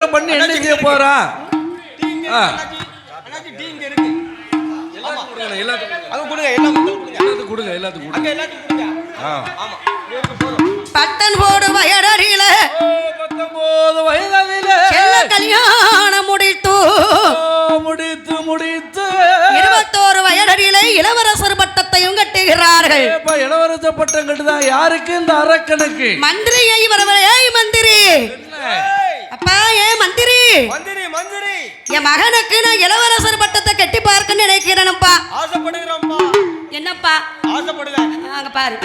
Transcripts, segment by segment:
பண்ணி என்ன செய்ய போறா? பட்டன் போடு வயடறில 19 வயதில கல்யாணம் முடித்து 21 வயடறில இளவரசர் பட்டத்தையும் கட்டுகிறார்கள். இளவரசர் பட்டம் கட்டுதான் யாருக்கு? இந்த அரக்கனுக்கு. மந்திரியை வரவழே. மந்திரி அப்பா, ஏன் மந்திரி? என் மகனுக்கு நான் இளவரசர் பட்டத்தை கட்டி பார்க்க நினைக்கிறேன்ப்பா. என்னப்பா ஆசைப்படுறேன்? அங்க பாரு,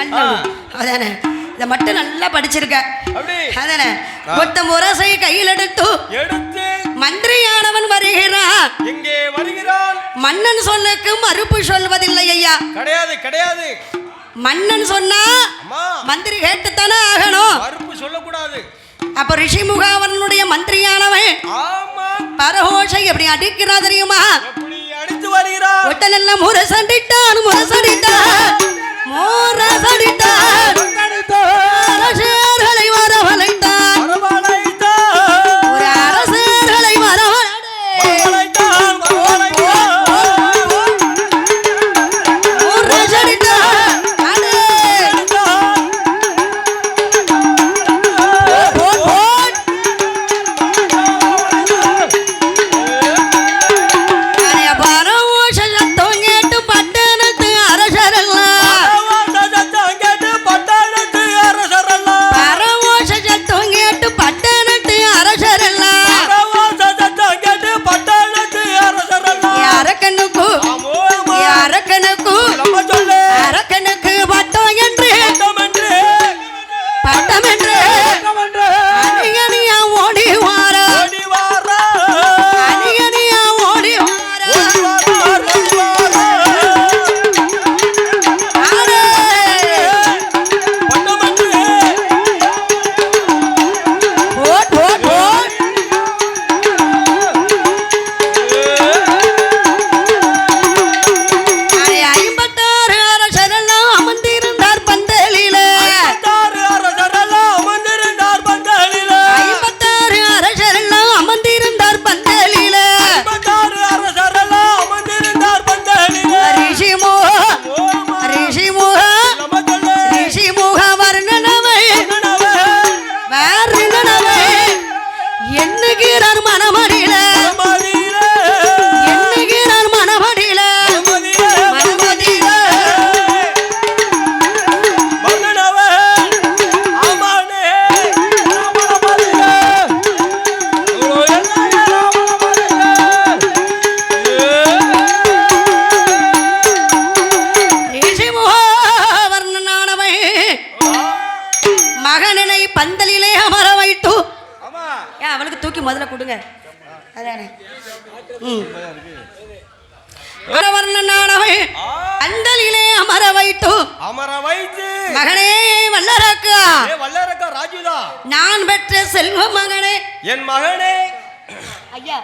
அதானே இதை மட்டும் நல்லா படிச்சிருக்க. அதானே மொத்த முரசை கையில் எடுத்து மந்திரியானவன் வருகிறான். எங்கே வருகிறான்? மன்னன் சொல்லுக்கு மறுப்பு சொல்வதில்லை ஐயா. கிடையாது. மன்னன் சொன்னா மந்திரி கேட்டுத்தானே ஆகணும். மறுப்பு சொல்லக்கூடாது. அப்ப ரிஷிமுகாவனுடைய மந்திரியானவன் பரஹோஷை எப்படி அடிக்கிறா தெரியுமா? அடித்து வருகிறான். ஒட்டலெல்லாம் முரசடித்தான். அரசர்களை வரவழைத்தான். ஒரு அரசர்களை பந்தலிலே அமர வைத்து அவளுக்கு தூக்கி முதல்ல கொடுங்க. அதானே பந்தலிலே அமர வைத்து மகனே வல்லரக்கா ராஜுதா, நான் பெற்ற செல்வ மகனே, என் மகனே. ஐயா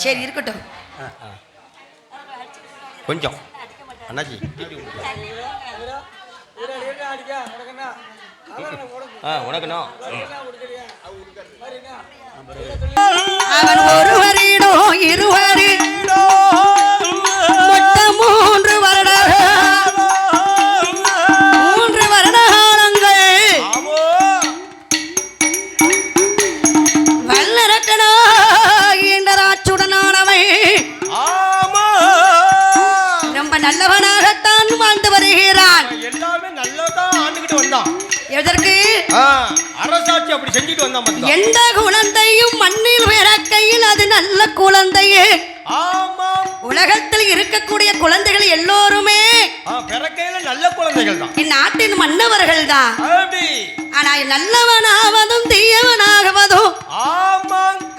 சரி இருக்கட்டும். கொஞ்சம் அண்ணாச்சி உனக்குண்ணா அவன் ஒருவரிடோ இருவரிடோ மொத்தம் 3 வருடங்கள் வல்லரக்கனா ஈண்டராச்சுடனானவை ரொம்ப நல்லவனாகத்தான் வாழ்ந்து வருகிறான். எல்லாமே நல்லதான் ஆண்டுகிட்டு வந்தான். எதற்கு? அரசாட்சி அப்படி செஞ்சுட்டு வந்தான். எந்த குழந்தையும் மண்ணில் பிறக்கையில் அது நல்ல குழந்தையே. உலகத்தில் இருக்கக்கூடிய குழந்தைகள் எல்லோருமே பிறக்கையில நல்ல குழந்தைகள் தான். இந்நாட்டின் மன்னவர்கள் தான். ஆனால் நல்லவனாவதும் தீயவனாகுவதும்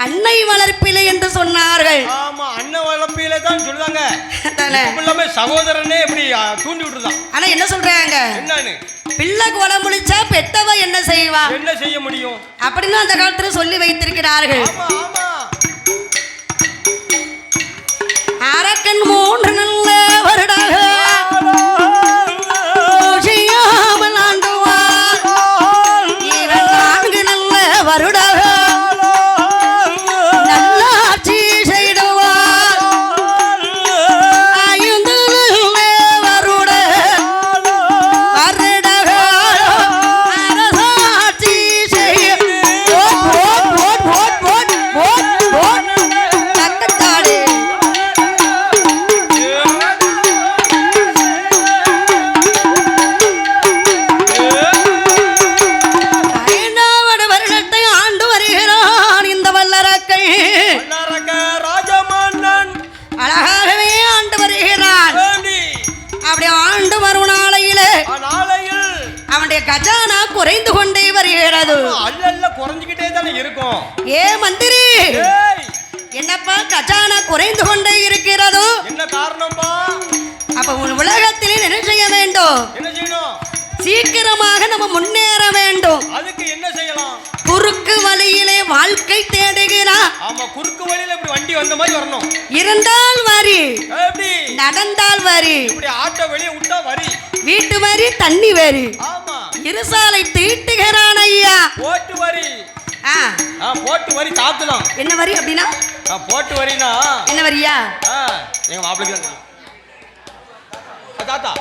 அன்னை வளர்ப்பிலே என்று சொன்னார்கள். அன்னை வளர்ப்பிலே தான் சொல்றாங்க. சகோதரனே எப்படி தூண்டி விட்டுருதான். ஆனா என்ன சொல்றாங்க? என்னன்னு? பிள்ளை கொலை முழிச்சா பெத்தவ என்ன செய்வா? என்ன செய்ய முடியும் அப்படின்னு அந்த காலத்துல சொல்லி வைத்திருக்கிறார்கள். அரக்கன் 3 நல்ல வருடாக செய்யாமல் ஆண்டுவார். இவன் கிடையாது. அல்ல குறைஞ்சிக்கிட்டே தானே இருக்கும். ஏ மந்திரி, என்னப்பா கஜானா குறைந்து கொண்டே இருக்கிறதோ? என்ன காரணம்பா? அப்ப உன் உலகத்திலே என்ன செய்ய வேண்டும்? என்ன செய்யணும்? சீக்கிரமாக நம்ம முன்னேற வேண்டும். அதுக்கு என்ன செய்யலாம்? குறுக்கு வழியிலே வாழ்க்கை தேடுகிறான். ஆமா, குறுக்கு வழியில இப்படி வண்டி வந்த மாதிரி வரணும். இருந்தால் வரி, எப்படி நடந்தால் வரி, இப்படி ஆட்டோ வெளியே விட்டா வரி, வீட்டு வரி, தண்ணி வரி. ஆமா, இருசாலை தீட்டுகிறான் ஐயா. போட்டு வரி. போட்டு வரி சாப்பிட்டுதான். என்ன வரி அப்படின்னா? போட்டு வரினா என்ன வரியா? எங்க மாப்பிள்ளைக்கு தாத்தா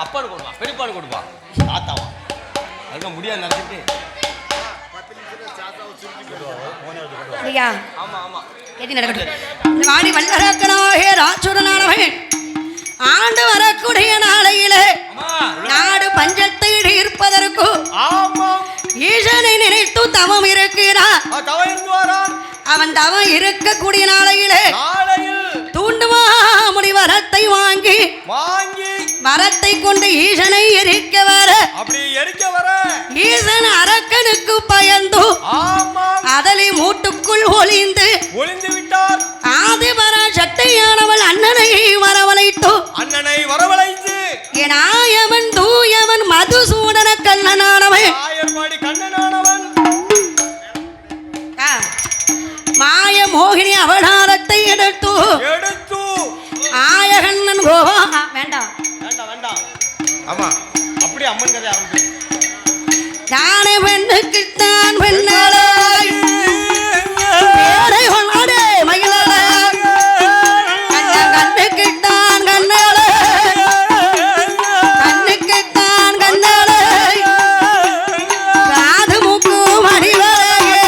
அப்பானு கொடுப்பா, பெரியப்பானு கொடுப்பா, தாத்தாவா அதுதான் முடியாது நினைச்சிட்டு. ஆமா ஆமா, எது நடக்கட்டும். வாடி வல்லரக்கனாகிய ராசுரனானவன் ஆண்டு வரக்கூடிய நாளையிலே நாடு பஞ்சத்தை இருப்பதற்கு ஈசனை நினைத்து தவம் இருக்கிறான். அவன் தவம் இருக்கக்கூடிய நாளையிலே தூண்டுமா முடி வரத்தை வாங்கி வரத்தை கொண்டு ஈசனை எரிக்க வர ஈசன் அரக்கனுக்கு பயந்து அதலை மூட்டுக்குள் ஒளிந்து விட்டார். ஆதிபர சட்டையானவள் அண்ணனை வரவழைத்து எனாயவன் தூயவன் மதுசூடன கண்ணனானவன் மாய மோகினி அவதாரத்தை எடுத்து ஆயகண்ணன் கோவா வேண்டாம் வேண்டாம். ஆமா, அப்படி அம்மன் கதை ஆரம்பிச்சு. தானே பெண்ணுக்குத்தான் பெண்ணாளாய் பேரை கொண்டாடே மகிழாளாய் கண்ணுக்குத்தான் கண்ணாளாய் கண்ணுக்குத்தான் கண்ணாளாய் காது மூக்கு மடிவாயே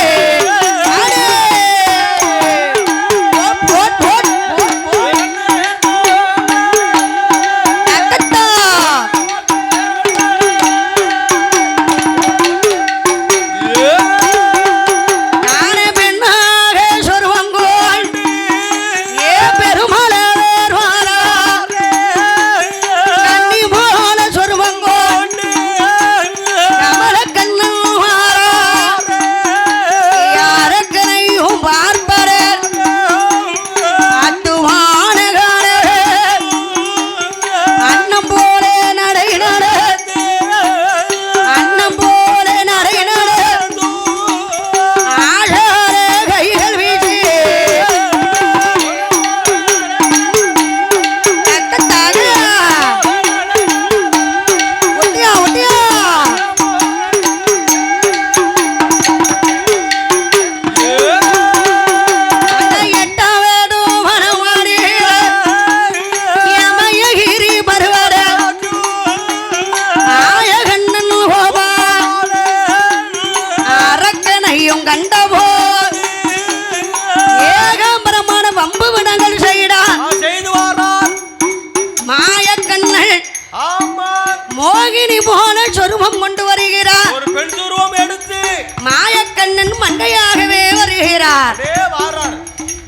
மோகினி போல சொருபம் கொண்டு வருகிறார். ஒரு பெண் சொருபம் எடுத்து மாயக்கண்ணன் மங்கையாகவே வருகிறார்.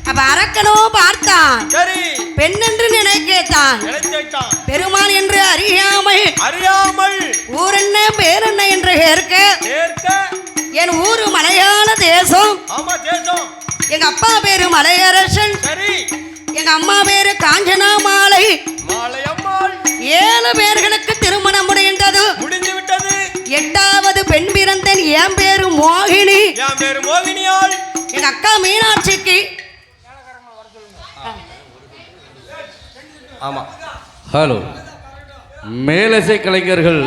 அப்ப அரக்கனோ பார்த்தான், பெண் என்று நினைத்தான். பெருமாள் என்று அறியாமல் ஊர் என்ன பேர் என்ன என்று கேட்க என் ஊரு மலையாள தேசம். எங்க அப்பா பேரு மலையரசன், எங்க அம்மா பேரு காஞ்சனா மாலை. 7 பேர்களுக்கு திருமணம் முடிந்தது. 8வது பெண் பிறந்தேன். என் பேரு மோகினி. எங்க அக்கா மீனாட்சிக்கு. ஆமா, ஹலோ, மேலசை கலைஞர்கள்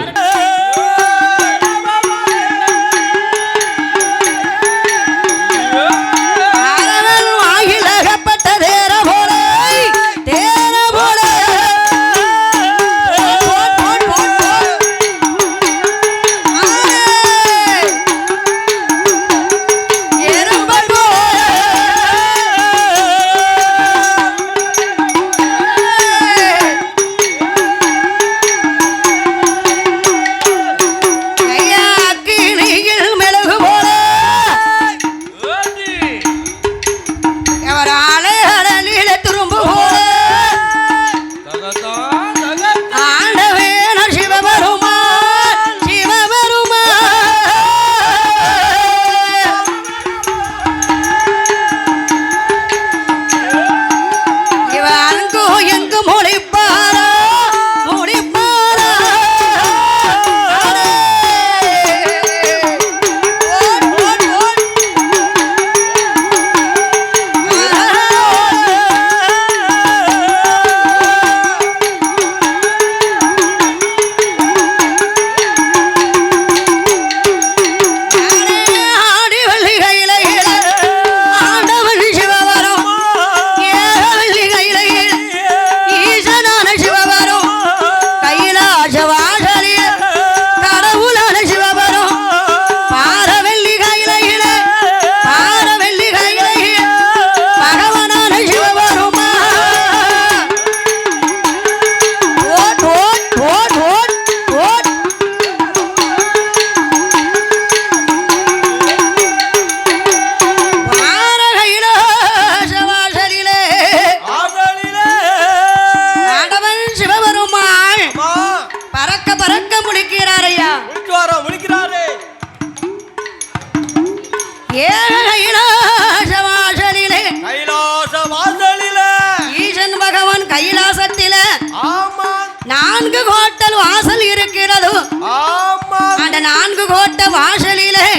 வாசல் இருக்கிறது. ஆமா. அந்த 4 கோட்ட வாசலிலே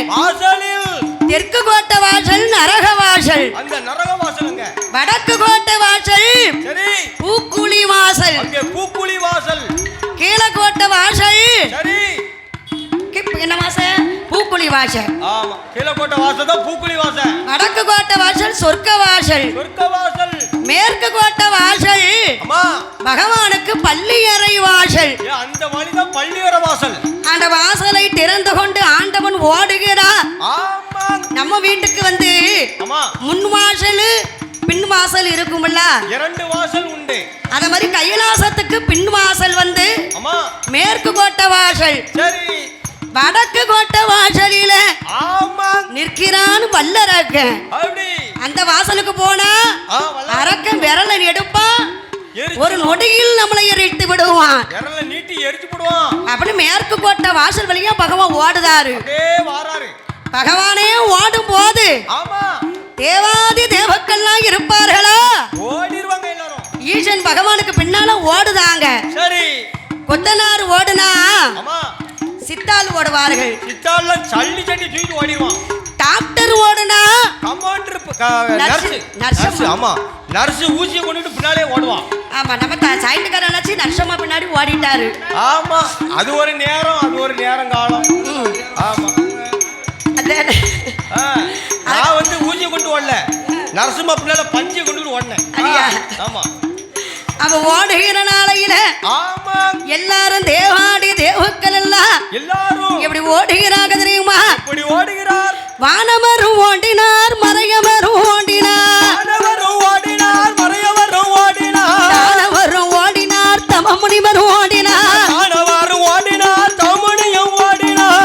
தெற்கு கோட்ட வாசல் நரக வாசல். அந்த நரக வாசலுங்க. வடக்கு கோட்ட வாசல் சரி. பூக்குழி வாசல். அங்கே பூக்குழி வாசல். கீழ கோட்ட வாசல் சரி. என்ன வாசல்? பூக்குழி வாசல். ஆமா. கீழ கோட்ட வாசல் தான் பூக்குழி வாசல். வடக்கு கோட்ட வாசல் சொர்க்க வாசல். சொர்க்க வாசல். மேற்கு கோட்ட வாசல் அம்மா பகவானுக்கு பள்ளியறை வாசல். அந்த வழிதான் பள்ளியறை வாசல். அந்த வாசலை திறந்து கொண்டு ஆண்டவன் ஓடுகிறார். ஆமா. நம்ம வீட்டுக்கு வந்து அம்மா முன் வாசல் பின் வாசல் இருக்கும்ல, 2 வாசல் உண்டு. அத மாதிரி கைலாசத்துக்கு பின் வாசல் வந்து அம்மா மேற்கு கோட்ட வாசல். சரி. வடக்கு கோட்ட வாசலில ஆமா நிற்கிறான் வல்லரக்கன். அப்படி அந்த வாசலுக்கு போனா அரக்கன் விரலை எடுப்பான், ஒரு நொடியில் நம்மளை எரித்து விடுவான். விரலை நீட்டி எரிச்சு விடுவான். அப்படி மேற்கு கோட்ட வாசல் வழியா பகவான் ஓடுதாரு. வாராரு. பகவானே ஓடும் போது ஆமா தேவாதி தேவக்கள்லாம் இருப்பார்களா? ஓடிடுவாங்க எல்லாரும். ஈசன் பகவானுக்கு பின்னால ஓடுதாங்க. சரி. கொத்தனார் ஓடுனா ஆமா சித்தாள் ஓடுவார்கள். சித்தாள்ல சல்லி சட்டி தூக்கி ஓடிடுவான். டாக்டர் ஓடுனா கமாண்டர் நர்ஸ். ஆமா நர்ஸ் ஊசியை கொண்டுட்டு பின்னாலே ஓடுவான். ஆமா நம்ம சைட்டுக்காரன் நினைச்சு நர்சமா பின்னாடி ஓடிட்டாரு. ஆமா அது ஒரு நேரம் காலம். ஆமா நான் வந்து ஊசியை கொண்டு ஓடல, நரசிம்மா பின்னால பஞ்சை கொண்டு ஓடினேன். ஆமா அவ ஓடுகிற நாளையில ஆமா எல்லாரும் தேவாடி தேவக்கள் எல்லாம் எல்லாரும் எப்படி ஓடுகிறாங்க தெரியுமா? இப்படி ஓடுகிறார். வானவரும் ஓடினார், மறையவரும் ஓடினார். வானவரும் ஓடினார், மறையவரும் ஓடினார். தானவரும் ஓடினார், தம முனிவரும் ஓடினார். தானவரும் ஓடினார், தமுனியும் ஓடினார்.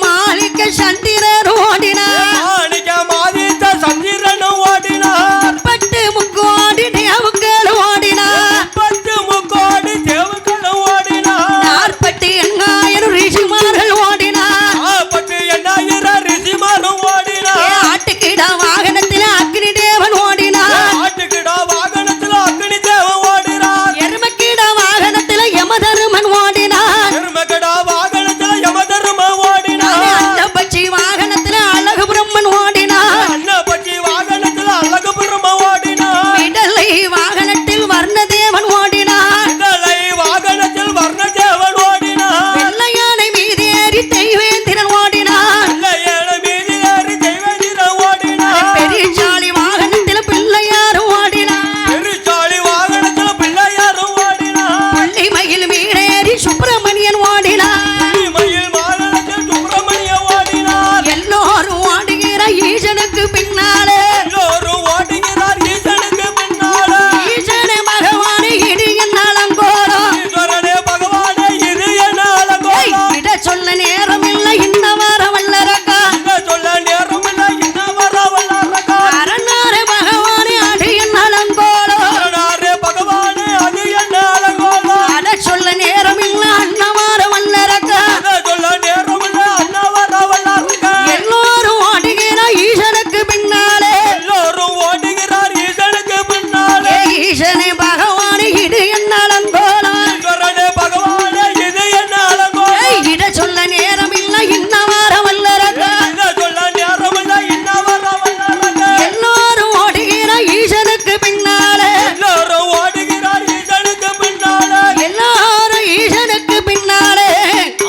மாணிக்க சந்திரர் ஓடினார். மாணிக்க மாதித்த சந்திரனும் ஓடினார். பட்டு முக்கோடி தேவக்கள் ஓடினார். 10 தேவர்களும் ஓடினார். 48,000 ரிஷிமார்கள் ஓடினார். 48,000 ரிஷிமாரும் ஓடினார். ஆட்டுக்கிட வாகனத்தில் அக்னி தேவன் ஓடினார். ஆட்டுக்கிட வாகனத்தில் அக்னி தேவன் ஓடினார். எருமக்கிட வாகனத்தில் யமதருமன் ஓடினார். எருமக்கிட வாகனத்தில் யமதருமன் ஓடினார். அன்னபட்சி வாகனத்தில் அழகு பிரம்மன் ஓடினார். அன்னபட்சி வாகனத்தில் அழகு பிரம்மன் ஓடினார். விடலை வாகனத்தில் வர்ணதேவன் ஓடினார். விடலை வாகனத்தில் வர்ணதேவன் ஓடினார். வெள்ளையானை மீதேறி தெய்வேந்திரன் ஓடினார். வெள்ளையானை மீதேறி தெய்வேந்திரன் ஓடினார். பெரியசாலி வாகனத்தில் பிள்ளையார் ஓடினார். பெரியசாலி வாகனத்தில் பிள்ளையாரும் ஓடினார். பள்ளிமயில் மீடேறி சுப்பிரமணியன் ஓடினார். மயில் வாகனத்தில் சுப்பிரமணியன் ஓடினார். எல்லோரும் ஓடுகிற ஈசனுக்கு பின்னாலே எல்லோரும் ஓடுகிறார் ஈசனுக்கு பின்னாலே. ஈசனே பகவானே இடி என்னாலங்கோலம். ஈஸ்வரனே பகவானே இது என்ன அலங்கோலம். இட சொல்ல நேரம் இல்லை இன்ன வார வல்லரக்கா. இத சொல்ல நேரம் இல்லை இன்ன வர வல்லரக்கா. அரணாரே பகவானே அடி என்னாலங்கோலம். அரணாரே பகவானே அது என்ன அலங்கோலம். அட சொல்ல நேரம் இல்லை அண்ண வார வல்லரக்கா. இத சொல்ல நேரம் இல்லை அண்ணா வர வல்லரக்கா. எல்லோரும் ஓடுகிற ஈசனுக்கு பின்னாலே. எல்லோரும் ஓடுகிறார் ஈசனுக்கு பின்னாலே. ஈசனே பகவானே இடி என்னாலங்கோலம். ஈஸ்வரனே பகவானே இது என்ன அலங்கோலம். இட சொல்ல நேரம் இல்லை இன்ன வார வல்லரக்கா. இத சொல்ல நேரம் இல்லை இன்ன வர வல்லரக்கா. எல்லோரும் ஓடுகிற ஈசனுக்கு பின்னாலே. எல்லோரும் ஓடுகிறார் ஈசனுக்கு பின்னாலே. எல்லாரும் ஈசனுக்கு பின்னாலே.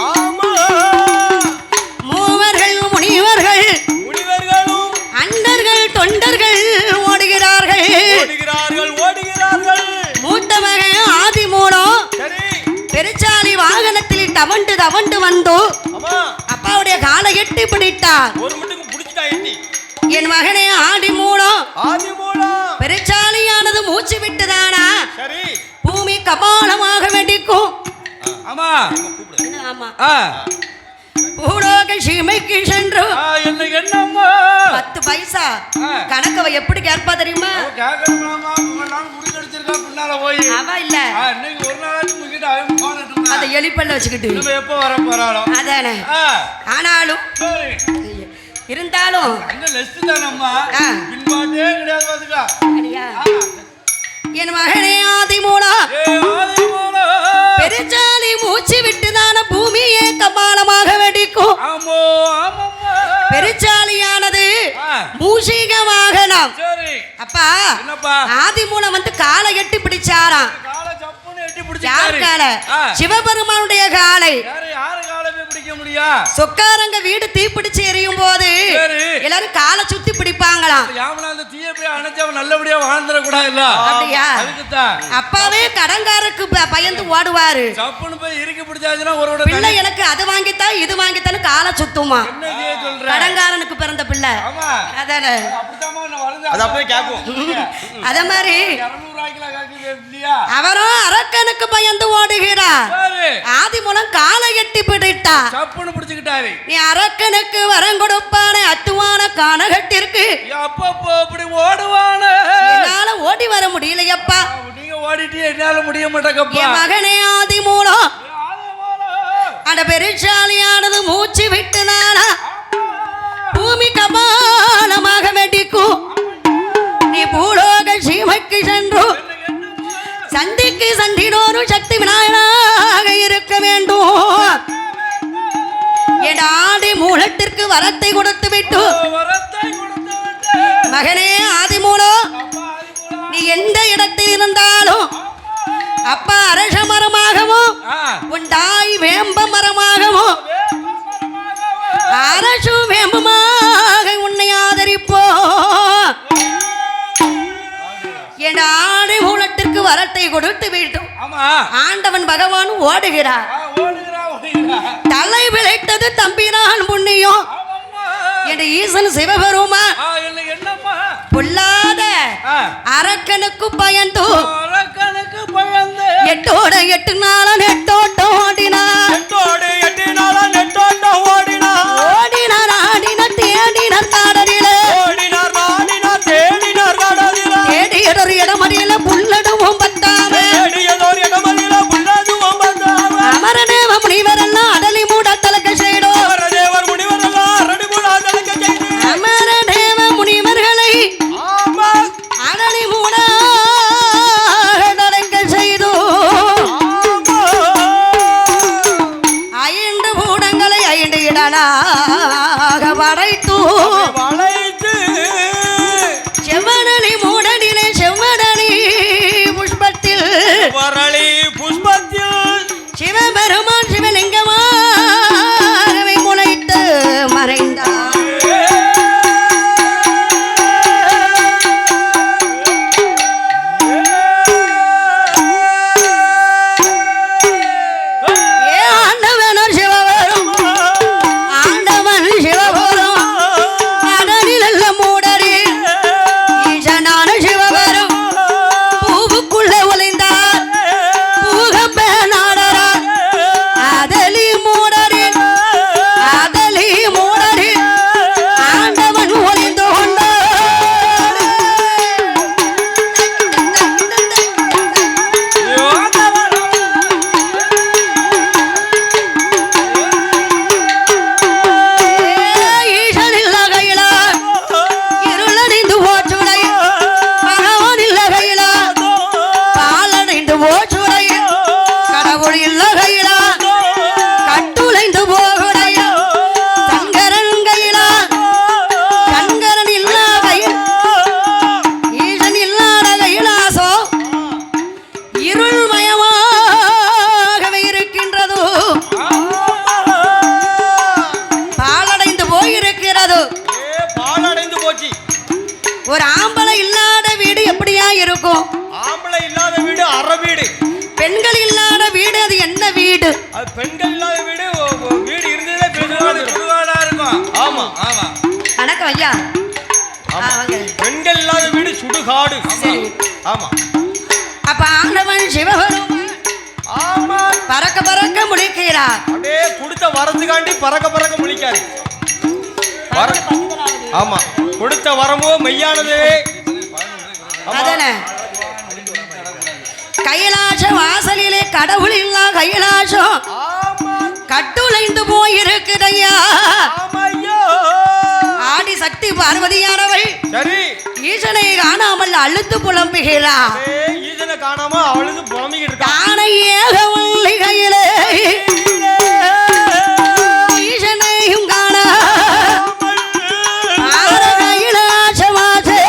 ஆமா மூவர்கள் முனிவர்கள் முனிவர்களும் அண்டர்கள் தொண்டர்கள் ஓடுகிறார்கள். ஓடுகிறார்கள். மூத்த மகன் ஆதி மூலம் சரி. பெருச்சாலி வாகனத்தில் தவண்டு வந்து அம்மா அப்பாவுடைய காலை எட்டி பிடித்தார். ஒரு மட்டுக்கு புடிச்சிட்டா எட்டி. என் மகனே ஆதி மூலம் ஆதி மூலம். பெருச்சாலியானது மூச்சு விட்டுதானா சரி. பூமி கபாலமாக வெடிக்கும். ஆமா ஆமா பூலோக சீமைக்கு சென்று என்ன என்னம்மா 10 பைசா கணக்கவ எப்படி கேட்பா தெரியுமா? கேட்கணுமாமா முடிச்சடிச்சிருக்கா பின்னால போய் அவ இல்ல இன்னைக்கு ஒரு நாளாச்சும் உங்ககிட்ட அதை எலிப்பல்ல வச்சுக்கிட்டு நம்ம எப்போ வர போறாளோ அதானே. ஆனாலும் சரி இருந்தாலும் அங்க லெஸ்ட் தானம்மா பின்பாட்டே கிடையாது பாத்துக்கா. அடியா, என் மகனே ஆதி மூலம் ஏ ஆதி மூலம் பெருச்சாலி மூச்சு அப்பா என்னப்பா ஆதி மூலம் வந்து காலை எட்டி பிடிச்சாராம். காலை சப்புன்னு எட்டி யார் பிடிச்சாரு காலை? சிவபெருமானுடைய காலை. யாரு காலை போய் பிடிக்க முடியும்? சொக்காரங்க வீடு தீப்பிடிச்சு எரியும் போது எல்லாரும் காலை சுத்தி பிடிப்பாங்களாம். யாமலா அந்த தீய போய் அணைச்சவன் நல்லபடியா வாழ்ந்துட கூடாதுல்ல. அப்படியா? அதுக்குத்தான் அப்பாவே கடங்காரருக்கு பயந்து ஓடுவாரு. சப்புன்னு போய் இறுக்கி பிடிச்சாச்சுன்னா ஒரு பிள்ளை எனக்கு அது வாங்கித்தா இது வாங்கித்தான்னு காலை சுத்துமா. என்ன செய்ய சொல்ற? கடங்காரனுக்கு பிறந்த பிள்ளை. ஆமா அதானே அப்படித்தாமா நான் வளர்ந்து அது அப்படியே கேக்கும். அத மாதிரி 200 ரூபாய்க்குல காக்குது இல்லையா? அவரும் அரக்கனுக்கு பயந்து ஓடுகிறார். ஆதி மூலம் காலை எட்டி பிடித்தா சப்புன்னு பிடிச்சுக்கிட்டாரு. நீ அரக்கனுக்கு வரம் கொடுப்பானே அத்துவான கானகத்திற்கு அப்பப்போ அப்படி ஓடுவானே. என்னால ஓடி வர முடியலையப்பா. நீங்க ஓடிட்டு என்னால முடிய மாட்டேங்கப்பா. என் மகனே ஆதி மூலம் அட பெருச்சாலியானது மூச்சு விட்டுனானா பூமி கபாலமாக வெடிக்கும். நீ பூலோக சீமைக்கு சென்று சந்திக்கு சந்தினோரும் சக்தி விநாயகனாக இருக்க வேண்டும். என் ஆதி மூலத்திற்கு வரத்தை கொடுத்து விட்டு மகனே ஆதி மூலம் நீ எந்த இடத்தில் இருந்தாலும் அப்பா அரச மரமாகவும் உன் தாய் வேம்ப மரமாகவும் அரசு வேம்பமாக உன்னை ஆதரிப்போ. என் ஆடி மூலத்திற்கு வரத்தை கொடுத்து விட்டோம். ஆண்டவன் பகவான் ஓடுகிறார். தலை விளைத்தது தம்பிரான் புண்ணியம் என் ஈசன் சிவபெருமா பொல்லாத அரக்கனுக்கு பயந்து எட்டோட 8 நாள நெட்டோட்டம் ஓடினார். ஓடினார் ஆடினார் தேடினார் காடலிலே தேடியதொரு இடமறியல புல்லடுவும் பத்தாம அமரதேவ முனிவரெல்லாம் அடலி மூட தலக்க செய்தோ. அமரதேவ முனிவர்களை அடலி மூட தலக்க செய்தோ. 5 பூடங்களை 5 இடனாக படைத்து செவ்வனி மூடனிலே செவ்வனி புஷ்பத்தில் சிவபெருமான் சிவலிங்கமாகவே முளைத்து மறைந்தார். ஆண்டவன் சிவபெரும் ஆண்டவன் சிவபெரும் அடனில் அல்ல மூடரி ஈசனான சிவபெரும் பூவுக்குள்ள ஒளிந்தார் பூகப்ப நாடரார் அதலி மூடரி ஆண்டவன் ஒளிந்து கொண்டார். ஈசனில் நகையிலார் இருளடைந்து போச்சுடை பகவான் இல்லகையிலார் பாலடைந்து போச்சுடை கடவுள் இல்லகையிலார் கட்டுளைந்து போகுடை சங்கரன் கையிலார் சங்கரன் இல்லாகையில் ஈசன் இல்லாத கையிலாசோ இருள்மயமாகவே இருக்கின்றது. பாலடைந்து போயிருக்கிறது. பாலடைந்து போச்சு. ஒரு ஆம்பளை இல்லாத வீடு எப்படியா இருக்கும்? ஆம்பளை இல்லாத வீடு அற வீடு. பெண்கள் இல்லாத வீடு அது என்ன வீடு? அது பெண்கள் இல்லாத வீடு வீடு இருந்ததே பெருவாடா இருக்கும். ஆமா ஆமா வணக்கம் ஐயா. வாங்க. பெண்கள் இல்லாத வீடு சுடுகாடு. சரி. ஆமா. அப்ப ஆண்டவன் சிவபெருமான் ஆமா பறக்க பறக்க முழிக்கிறார். அப்படியே கொடுத்த வரத்துக்காண்டி பறக்க முழிக்காரு. ஆமா கொடுத்த வரமோ மெய்யானது. அதானே கைலாச வாசலிலே கடவுள் இல்லா கைலாசம் கட்டுளைந்து போயிருக்குதையா. ஆடி சக்தி பார்வதியானவள் சரி ஈசனை காணாமல் அழுத்து புலம்புகிறார். ஈசனை காணாம அழுது புலம்பிக்கிட்டு இருக்கா. ஆனை ஏகவல்லி கையிலே ஈசனையும் காண கைலாசமாசே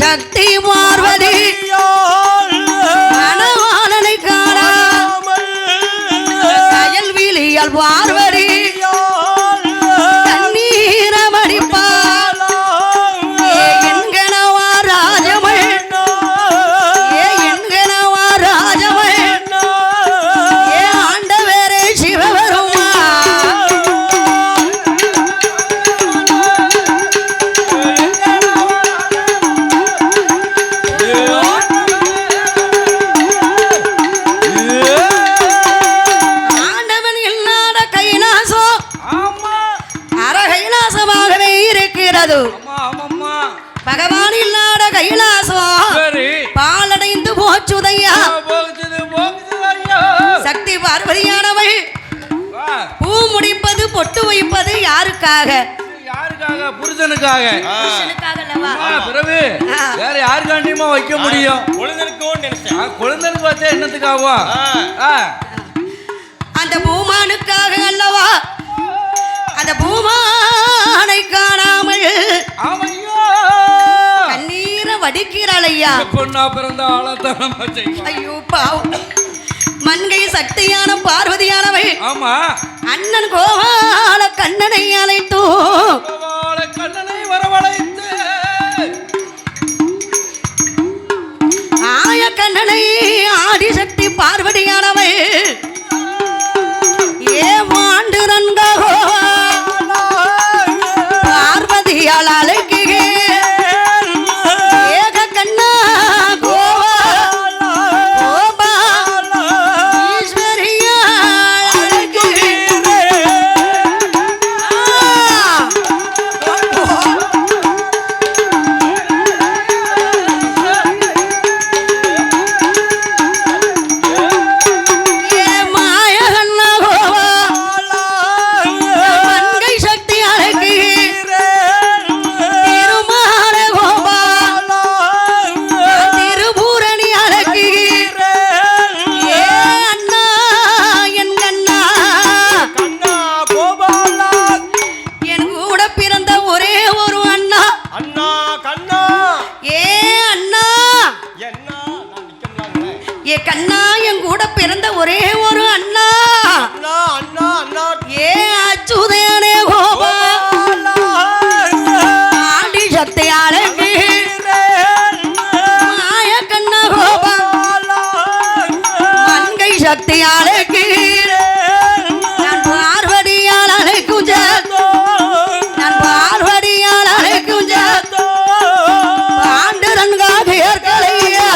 சக்தி பார்வதி மணவாளனை காணாமல் கயல்விழியால் பார்வதி பகவான் இல்லாத கைலாசம் பாலடைந்து போச்சுதையா. சக்தி பார்வதியானவள் பூ முடிப்பது பொட்டு வைப்பது யாருக்காக? புருஷனுக்காக. வேற யாருக்காண்டியுமா வைக்க முடியும்? குழந்தைக்கு வச்சா என்னத்துக்காகும்? அந்த பூமானுக்காக அல்லவா? அந்த பூமானை காணாமல் கண்ணீரை வடிக்கிறாள் ஐயா. பொண்ணா பிறந்த ஆளத்தனம். ஐயோ பாவம். மங்கை சக்தியான பார்வதியானவள் ஆமா அண்ணன் கோபால கண்ணனை அழைத்தோ கண்ணனை வரவழைத்து ஆய கண்ணனை ஆதிசக்தி பார்வதியானவள் ஏமாண்டு ரன்கோ பார்வதியால் அழைக்கிறேன். கண்ணா என் கூட பிறந்த ஒரே ஒரு அண்ணா ஏ அச்சுதனே கோபா ஆடி சக்தியால மாய கண்ணா கோபா மங்கை சக்தியால நான் பார்வதியால் அழைக்கும் நான் பார்வதியால் அழைக்கும் பாண்டரன்காக ஏற்கலையா.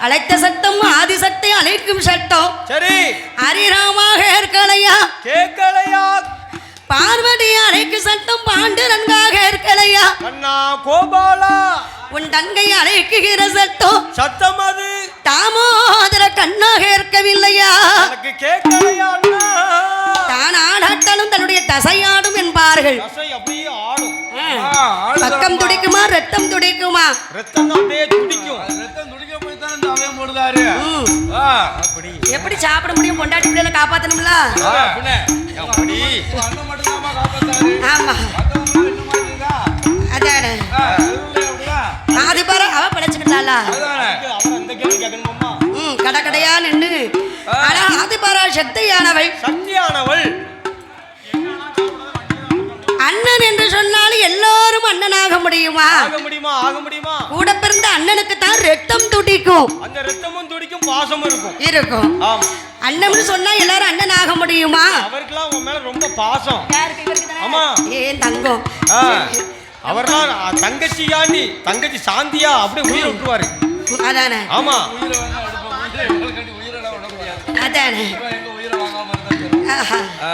அழைத்த சத்தம் ஆதிசக்தி அழைக்கும் சட்டம் சரி ஹரிராமாக ஏற்கலையா கேட்கலையா பார்வதி அழைக்கும் சட்டம் பாண்டுரன்காக ஏற்கலையா அண்ணா கோபாலா உன் தங்கை அழைக்குகிற சட்டம் சத்தம் அது தாமோதர கண்ணாக ஏற்கவில்லையா எனக்கு கேட்கலையா அண்ணா தான் ஆடாட்டாலும் தன்னுடைய தசையாடும் என்பார்கள். தசை அப்படியே ஆடும். பக்கம் துடிக்குமா ரத்தம் துடிக்குமா? ரத்தம் தான் அப்படியே துடிக்கும். ரத்தம் துடிக்க போய் தான் இந்த அவன் போடுதாரு. அப்படி எப்படி சாப்பிட முடியும்? பொண்டாட்டி பிள்ளைல காப்பாத்தணும்ல. அப்படி அண்ணன் மட்டும் தான் காப்பாத்தாரு. ஆமா மத்தவங்க என்ன மாட்டீங்களா? அதானே அது பாரு அவ படைச்சுக்கிட்டாளா? அவர் அந்த கேள்வி கேட்கணுமா? கடக்கடையா நின்று ஆனா அது பாரா சக்தியானவள். சக்தியானவள் அண்ணன் என்று சொன்னாலும் எல்லாரும் அண்ணனாக முடியுமா? ஆக முடியுமா? ஆக முடியுமா? கூட பிறந்த அண்ணனுக்கு தான் ரத்தம் துடிக்கும். அந்த ரத்தமும் துடிக்கும், பாசமும் இருக்கும். இருக்கும். ஆமா. அண்ணன்னு சொன்னா எல்லாரும் அண்ணன் ஆக முடியுமா? அவருக்கெல்லாம் உன் மேல ரொம்ப பாசம். ஆமா. ஏன் தங்கம் அவர்லாம் தங்கச்சியாண்டி தங்கச்சி சாந்தியா அப்படியே உயிரை விட்டுருவாரு. அதானே. ஆமா. அதானே. எங்க உயிரை வாங்காம இருந்தா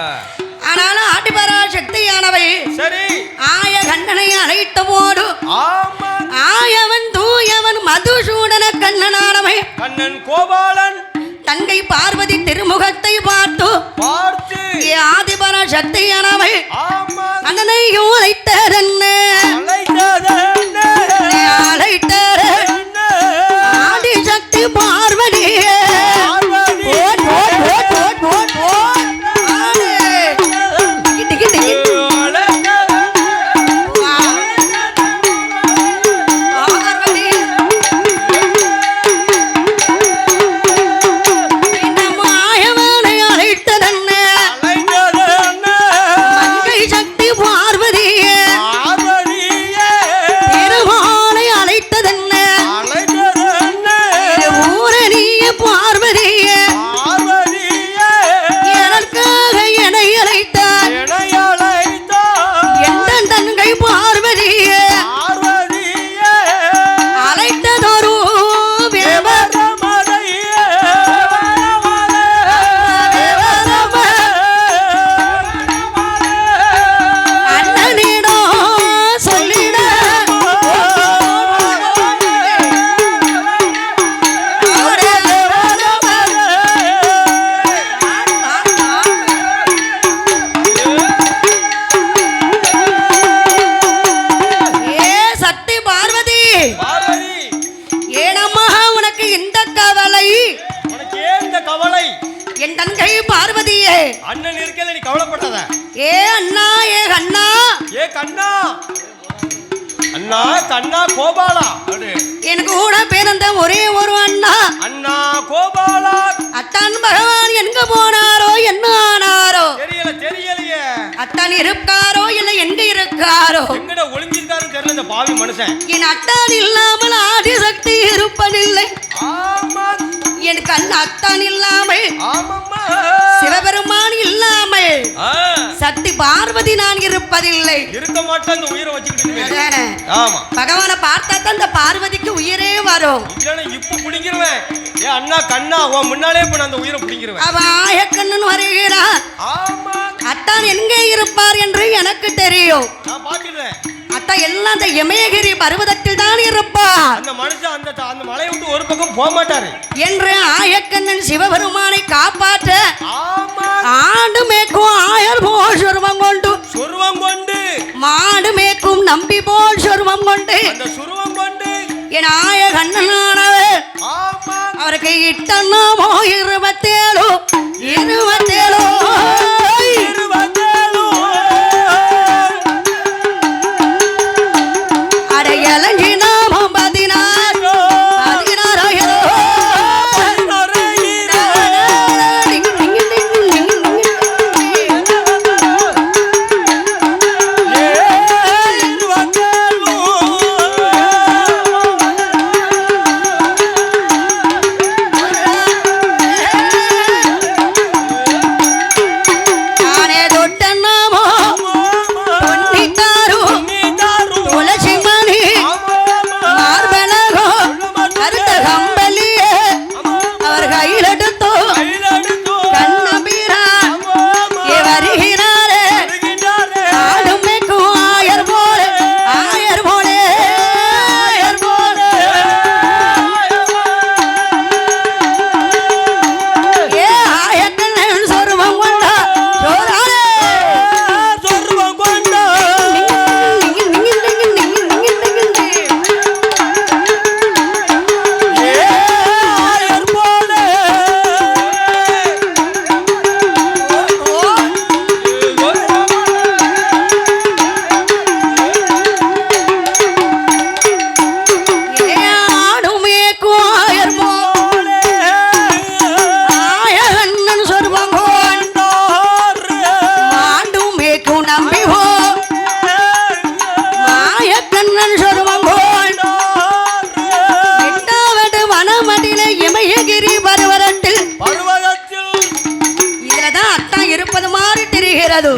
ஆனாலும் ஆட்டிபாரா சக்தியானவை சரி ஆய கண்ணனை அழைத்த போது ஆமா ஆயவன் தூயவன் மதுசூடன கண்ணனானவை கண்ணன் கோபாலன் தங்கை பார்வதி திருமுகத்தை பார்த்து ஆதிபர சக்தியானவை ஆமா அண்ணனை அழைத்ததென்ன ஆதி சக்தி பார்வதி என் தங்கை பார்வதியே அண்ணன் இருக்கல நீ கவலைப்படாத. ஏ அண்ணா ஏ கண்ணா ஏ கண்ணா அண்ணா கண்ணா கோபாலா எனக்கு கூட பிறந்த ஒரே ஒரு அண்ணா அண்ணா கோபாலா. அத்தான் பகவான் எங்க போனாரோ என்ன ஆனாரோ தெரியலையே. அத்தான் இருக்காரோ இல்ல எங்க இருக்காரோ எங்கட ஒளிஞ்சிருக்காரு தெரியல இந்த பாவி மனுஷன். என் அத்தான் இல்லாமல் ஆதி சக்தி இருப்பதில்லை. ஆமா என் கண் அத்தான் இல்லாமல் ஆமாம்மா சிவபெருமான் இல்லாமல் சக்தி பார்வதி நான் இருப்பதில்லை. இருக்க மாட்டேன் இந்த உயிரை வச்சுக்கிட்டு. ஆமா பகவானை பார்த்தா தான் இந்த பார்வதிக்கு உயிரே வரும். இல்லைன்னா இப்ப பிடிங்கிருவேன். ஏ அண்ணா கண்ணா உன் முன்னாலே இப்ப நான் அந்த உயிரை பிடிங்கிருவேன். அவன் ஆயக்கண்ணன் வருகிறான். ஆமா அத்தான் எங்கே இருப்பார் என்று எனக்கு தெரியும். நான் பாத்துறேன். அத்தான் எல்லாம் அந்த இமயகிரி பர்வதத்தில் தான் இருப்பார். அந்த மனுஷன் அந்த மலையை விட்டு ஒரு பக்கம் போக மாட்டாரு என்று ஆயக்கண்ணன் சிவபெருமானை காப்பாற்ற ஆடு மேய்க்கும் ஆயர் போல் சொருவம் கொண்டு மாடு மேய்க்கும் நம்பி போல் சொருவம் கொண்டு அந்த சுருவம் கொண்டு என் ஆய கண்ணனானவர் அவருக்கு இட்டனாமோ 27 அடையலஞ்சி நாமம் 16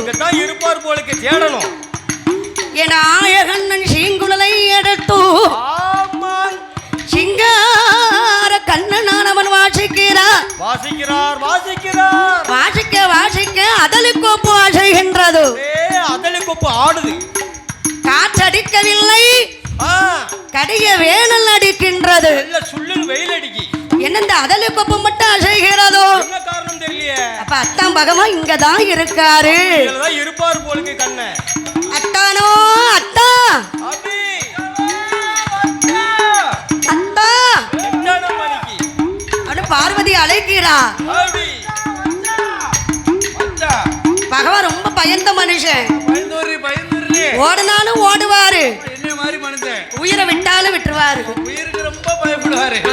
இங்கதான் இருப்பார் போலுக்கு தேடணும். என் ஆயகண்ணன் சீங்குழலை எடுத்து சிங்கார கண்ணனானவன் வாசிக்கிறார் வாசிக்கிறார் வாசிக்கிறார் வாசிக்க வாசிக்க அதலுக்கொப்பு அசைகின்றது. அதலுக்கொப்பு ஆடுது. காற்றடிக்கவில்லை, கடிய வேனல் அடிக்கின்றது. சுள்ளில் வெயில் அடிக்கி என்ன இந்த அதலுக்கொப்பு மட்டும் அசைகிறதோ? என்ன காரணம் தெரியலையே. அப்ப அத்தான் பகவான் இங்கதான் இருக்காரு. இருப்பார் போலுக்கு கண்ண. அத்தானோ அத்தா அத்தா அப்படி பார்வதி அழைக்கிறா. பகவான் ரொம்ப பயந்த மனுஷன். ஓடினாலும் ஓடுவாரு, உயிரை விட்டாலும் விட்டுருவாரு.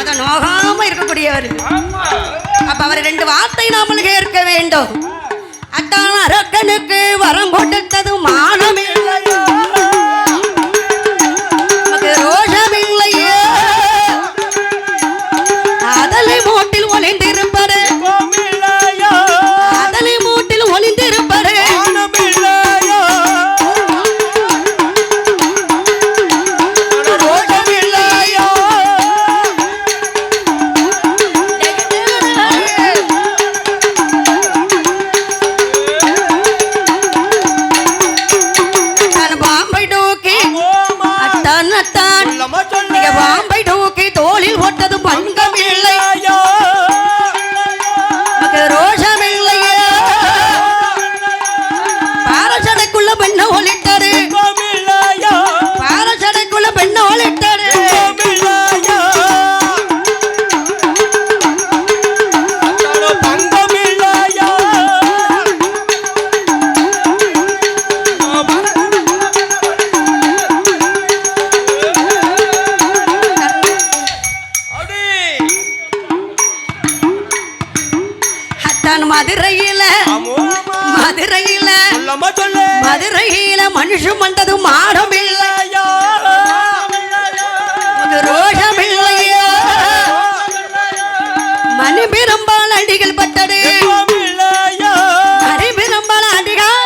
அத நோகாம இருக்கக்கூடியவர். அப்ப அவர் ரெண்டு வார்த்தை நாமளுக்கு ஏற்க வேண்டும். அத்தான் அரக்கனுக்கு வரம் கொடுத்தது மானமில்லையோ, ரோஷமில்லையோ, அதலை மூட்டில் ஒளிந்திருப்பது, அதலை மூட்டில் ஒளிந்திருப்பது பாம்பை தூக்கி தோளில் போட்டது பங்கம் இல்லையோ, ரோஷமில்லையோ, பாரசடைக்குள்ள பெண்ண ஒளிட்டது, பாரசடைக்குள்ள பெண்ண ஒளிட்டது. மதுரையில மதுரையில மதுரையில மனுஷன் வந்தது மாடம் இல்லையோ, ரோஷமில்லையோ, மணி பெரும்பால் அடிகள் பட்டது, மணி பெரும்பால் அடிகள்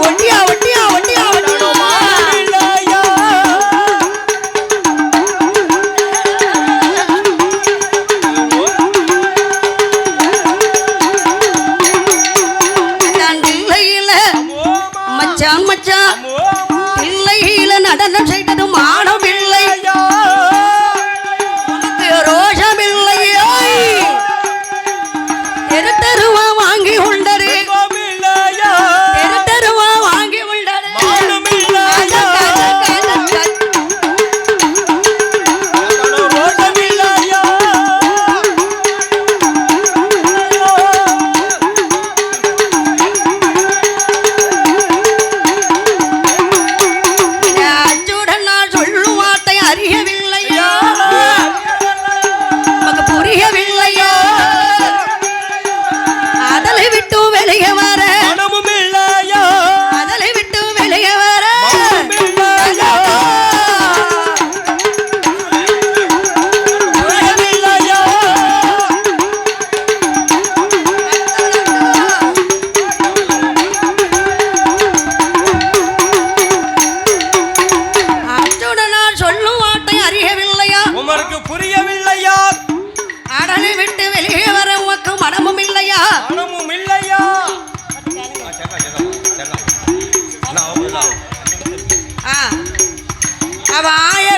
ஒட்டியா ஒட்டியா ஒட்டியா நடனம் செய்தது மானம் இல்லையோ, ரோஷமில்லையோ, தெரு தெருவா வாங்கி உண்டரு, தெரு தெருவா வாங்கி உண்டரு.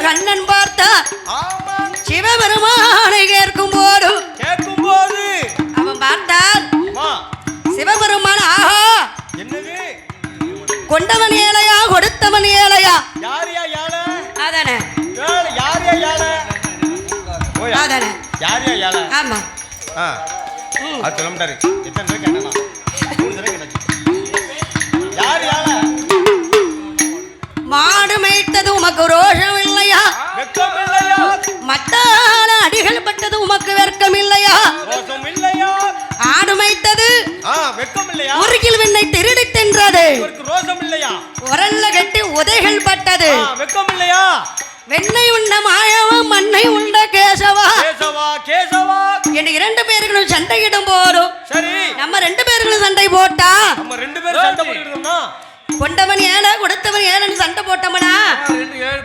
கண்ணன் பார்த்தா சிவபெருமானை கேட்கும் போது அவன் பார்த்தார் சிவபெருமான். ஆஹா, என்னது கொண்டவன் ஏழையா கொடுத்தவன் ஏழையா? அதானே அதானே ஆமா. மாடு மேய்த்தது உமக்கு ரோஷம் இல்லையா? மத்தால அடிகள் பட்டது உமக்கு வெட்கம் இல்லையா? ஆடு மேய்த்தது உருகில் வெண்ணை திருடி தின்றது, உரல்ல கட்டி உதைகள் பட்டது, வெண்ணை உண்ட மாயவா மண்ணை உண்ட கேசவா கேசவா கேசவா என்று 2 பேர்களும் சண்டையிடும் போதும் சரி நம்ம 2 பேர்களும் சண்டை போட்டா நம்ம 2 பேரும் சண்டை போட்டுட்டோம்னா கொண்டவன் ஏழை கொடுத்தவன் ஏழைன்னு சண்டை போட்டோம்னா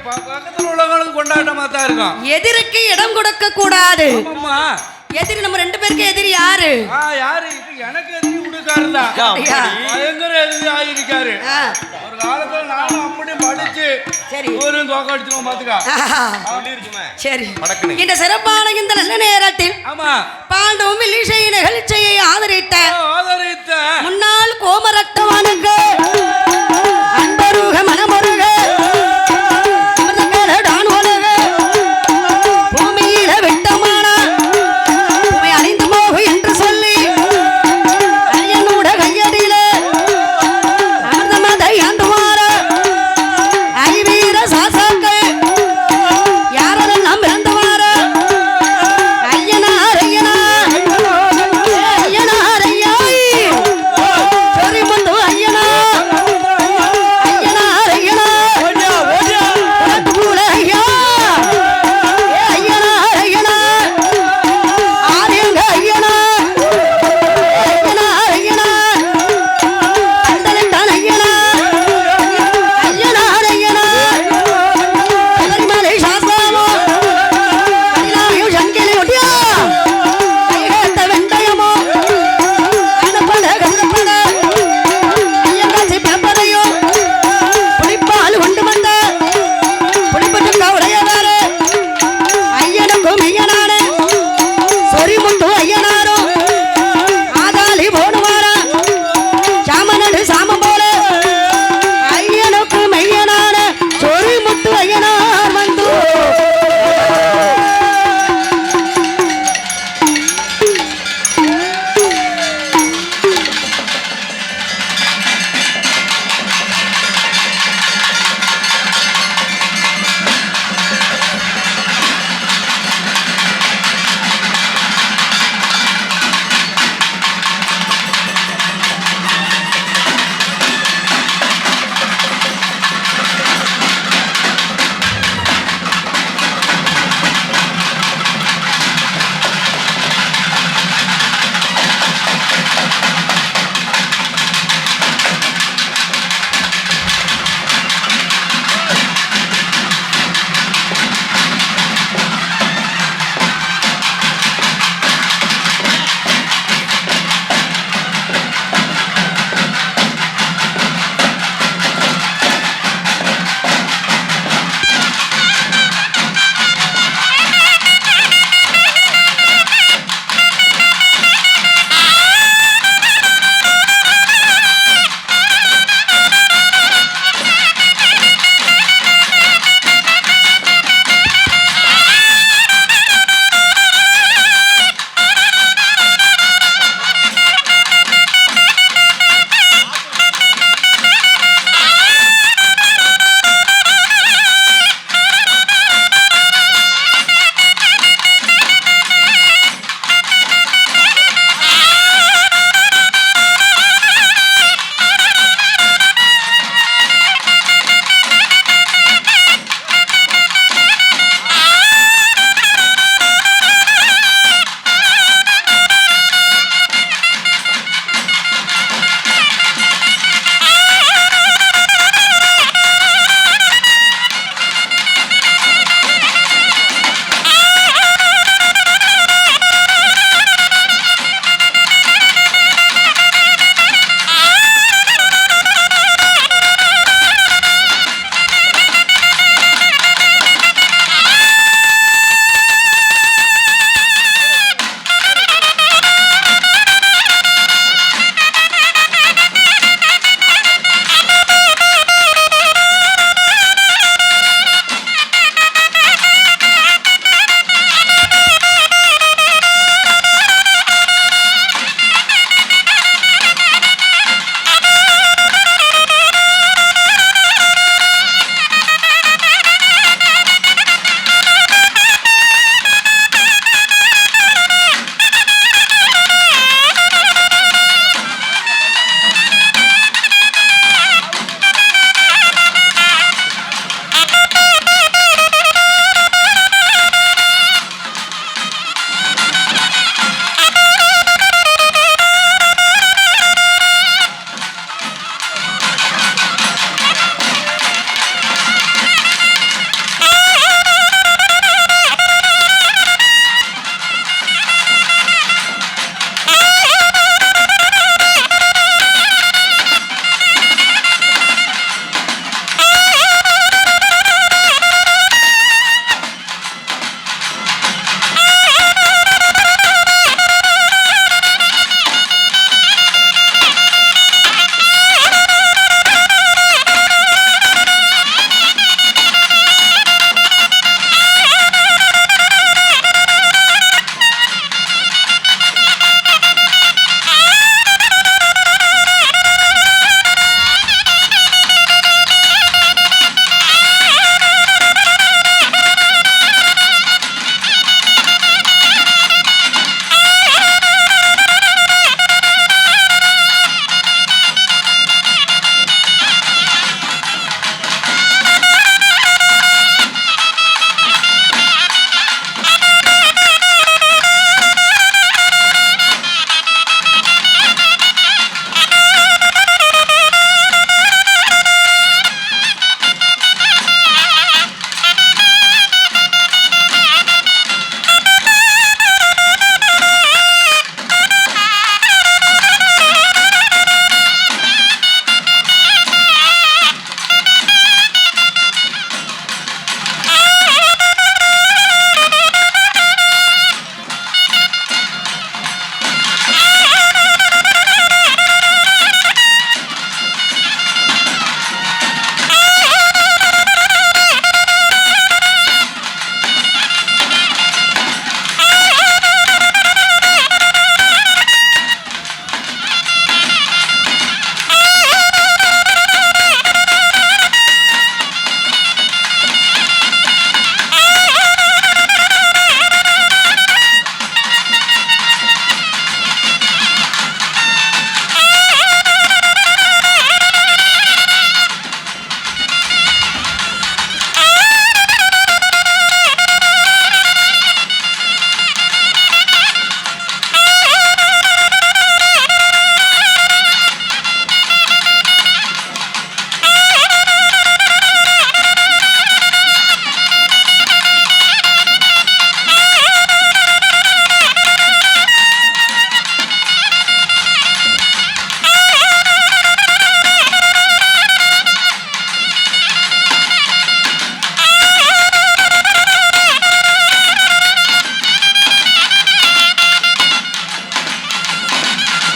பக்கத்துல உள்ளவங்களுக்கு கொண்டாட்டமா தான் இருக்கும். எதிரிக்கு இடம் கொடுக்க கூடாது. ஆமாம்மா. எதிரி நம்ம 2 பேருக்கு எதிரி யாரு? யாரு? எனக்கு எதிரி கொடுக்காரு தான். பயங்கர எதிரி ஆகியிருக்காரு. ஒரு காலத்துல நானும் அப்படி படிச்சு சரி ஒரு தோக்க அடிச்சுக்கோ பாத்துக்கா. சரி இந்த சிறப்பான இந்த நல்ல நேரத்தில் ஆமா பாண்டவும் வில்லிசை நிகழ்ச்சியை